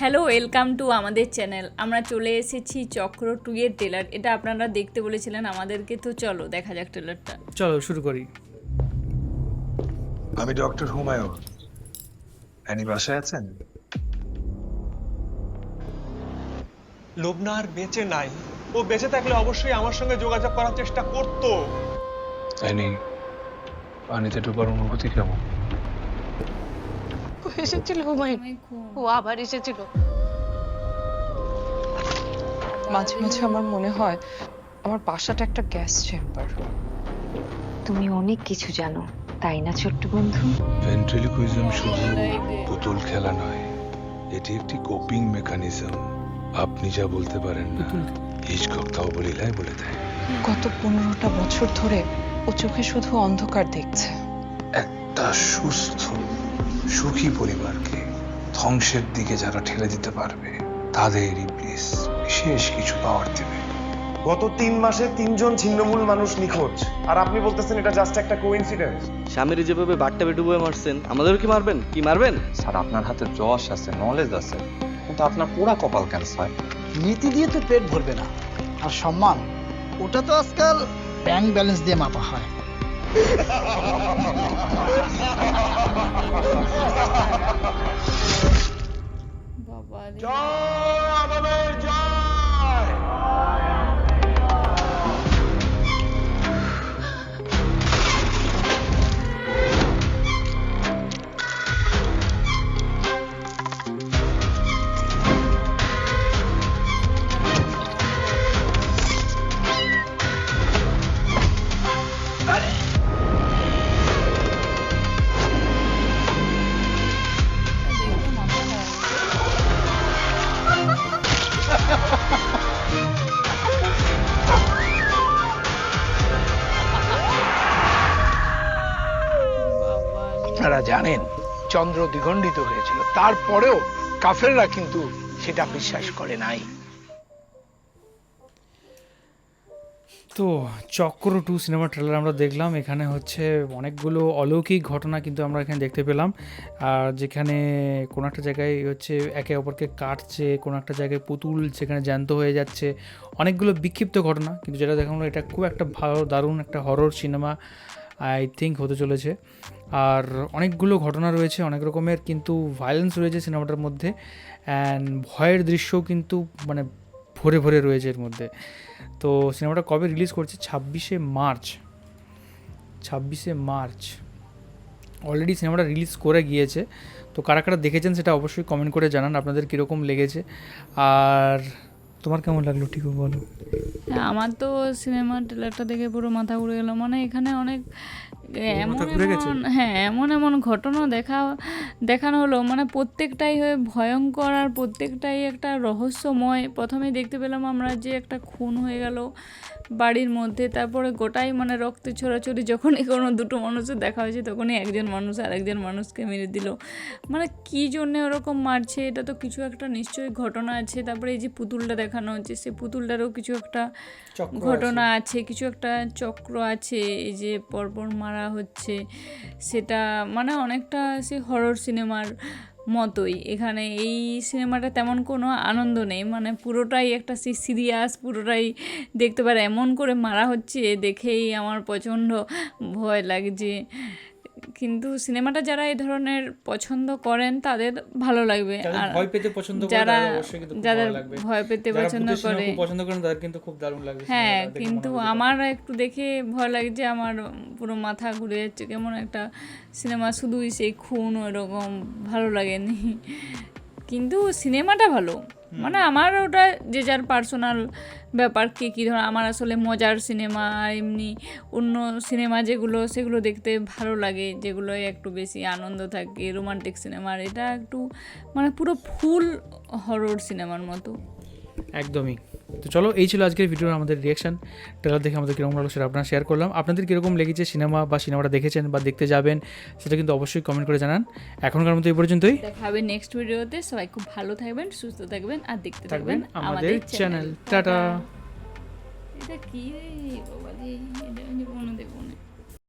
Hello, welcome to আমাদের channel. আমরা চলে এসেছি চক্র 2 এর ট্রেলার। এটা আপনারা দেখতে বলেছিলেন আমাদেরকে, তো চলো দেখা যাক ট্রেলারটা। চলো শুরু করি। আমি ডক্টর হুমায়ুন। অ্যানি বাসায় আছেন? লোবনা আর বেঁচে নাই। ও বেঁচে থাকলে অবশ্যই আমার সঙ্গে যোগাযোগ করার চেষ্টা করত। অ্যানি, পানিতে ডোবার অনুভূতি কেমন? ও এসেছিল হুমায়ুন, ও আবার এসেছিল। মাঝে মাঝে আমার মনে হয় আমার বাসাটা একটা গ্যাস চেম্বার। তুমি অনেক কিছু জানো, তাই না ছোট্ট বন্ধু? ভেন্ট্রিলিকুইজম শুধু পুতুল খেলা নয়, এটি একটি কোপিং মেকানিজম। আপনি যা বলতে পারেন না, হিচকক তা অবলীলায় বলে দেয়। গত 15টা বছর ধরে ও চোখে শুধু অন্ধকার দেখছে। একটা সুস্থ সুখী পরিবারকে ধ্বংসের দিকে যারা ঠেলে দিতে পারবে, তাদের ইবলিস বিশেষ কিছু পাওয়ার দেবে। গত 3 মাসে 3 জন ছিন্নমূল মানুষ নিখোঁজ, আর আপনি বলতেছেন এটা জাস্ট একটা কোইন্সিডেন্স। স্বামীর যেভাবে বাট্টা ডুবে মারছেন, আমাদেরও কি মারবেন? কি মারবেন? স্যার, আপনার হাতে যশ আছে, নলেজ আছে, কিন্তু আপনার পুরা কপাল ক্যান্সার। নীতি দিয়ে তো পেট ভরবে না, আর সম্মান ওটা তো আজকাল ব্যাংক ব্যালেন্স দিয়ে মাপা হয়। বাবা রে। জয় আমাদের জয়। আপনারা জানেন চন্দ্র দ্বিখণ্ডিত হয়েছিল, তারপরেও কাফেররা কিন্তু সেটা বিশ্বাস করে নাই। তো চক্র 2 সিনেমা ট্রেলার আমরা দেখলাম। এখানে হচ্ছে অনেকগুলো অলৌকিক ঘটনা কিন্তু আমরা এখানে দেখতে পেলাম। আর যেখানে কোনো একটা জায়গায় হচ্ছে একে অপরকে কাটছে, কোনো একটা জায়গায় পুতুল সেখানে জ্যান্ত হয়ে যাচ্ছে, অনেকগুলো বিক্ষিপ্ত ঘটনা। কিন্তু যেটা দেখানো, এটা খুব একটা ভালো দারুণ একটা হরর সিনেমা আই থিঙ্ক হতে চলেছে। আর অনেকগুলো ঘটনা রয়েছে, অনেক রকমের কিন্তু ভায়োলেন্স রয়েছে সিনেমাটার মধ্যে, অ্যান্ড ভয়ের দৃশ্যও কিন্তু মানে ভরে ভরে রয়েছে এর মধ্যে। তো সিনেমাটা কবে রিলিজ করছে? 26শে মার্চ অলরেডি সিনেমাটা রিলিজ করে গিয়েছে। তো কারা কারা দেখেছেন সেটা অবশ্যই কমেন্ট করে জানান আপনাদের কীরকম লেগেছে। আর তোমার কেমন লাগলো ঠিক বলো। হ্যাঁ, আমার তো সিনেমার ট্রেলারটা দেখে পুরো মাথা ঘুরে গেল। মানে এখানে অনেক এমন এমন ঘটনা দেখানো হলো, মানে প্রত্যেকটাই হয়ে ভয়ঙ্কর আর প্রত্যেকটাই একটা রহস্যময়। প্রথমেই দেখতে পেলাম আমরা যে একটা খুন হয়ে গেল বাড়ির মধ্যে, তারপরে গোটাই মানে রক্তের ছড়াছড়ি। যখনই কোনো দুটো মানুষের দেখা হয়েছে তখনই একজন মানুষ আর একজন মানুষকে মেরে দিল। মানে কী জন্যে ওরকম মারছে, এটা তো কিছু একটা নিশ্চয়ই ঘটনা আছে। তারপরে এই যে পুতুলটা দেখানো হচ্ছে, সে পুতুলটারও কিছু একটা ঘটনা আছে, কিছু একটা চক্র আছে। এই যে পরপর মারা হচ্ছে, সেটা মানে অনেকটা সে হরর সিনেমার মতোই। এখানে এই সিনেমাটা তেমন কোনো আনন্দ নেই, মানে পুরোটাই একটা সিরিয়াস, পুরোটাই দেখতে পারে এমন করে মারা হচ্ছে, দেখেই আমার প্রচণ্ড ভয় লাগছে। কিন্তু সিনেমাটা যারা এই ধরনের পছন্দ করেন তাদের ভালো লাগবে, আর যাদের ভয় পেতে পছন্দ করেন তাদের কিন্তু খুব দারুণ লাগবে। হ্যাঁ, কিন্তু আমার একটু দেখে ভয় লাগছে, আমার পুরো মাথা ঘুরে যাচ্ছে। কেমন একটা সিনেমা, শুধুই সেই খুন, ওইরকম ভালো লাগেনি। কিন্তু সিনেমাটা ভালো, মানে আমার ওটা যে যার পার্সোনাল ব্যাপার, কে কী ধর। আমার আসলে মজার সিনেমা আর এমনি অন্য সিনেমা যেগুলো, সেগুলো দেখতে ভালো লাগে, যেগুলোয় একটু বেশি আনন্দ থাকে, রোমান্টিক সিনেমা। আর এটা একটু মানে পুরো ফুল হরর সিনেমার মতো। একদমই। তো চলো, এই ছিল আজকের ভিডিওর আমাদের রিয়াকশান। ট্রেলার দেখে আমাদের কীরকম লাগলো সেটা আপনারা শেয়ার করলাম। আপনাদের কীরকম লেগেছে সিনেমা, বা সিনেমাটা দেখেছেন বা দেখতে যাবেন, সেটা কিন্তু অবশ্যই কমেন্ট করে জানান। এখনকার মতো এই পর্যন্তই, দেখা হবে নেক্সট ভিডিওতে। সবাই খুব ভালো থাকবেন, সুস্থ থাকবেন, আর দেখতে থাকবেন আমাদের চ্যানেল। টাটা। এটা কি রে বাবা রে, এটা আমি মনে দেখবো না।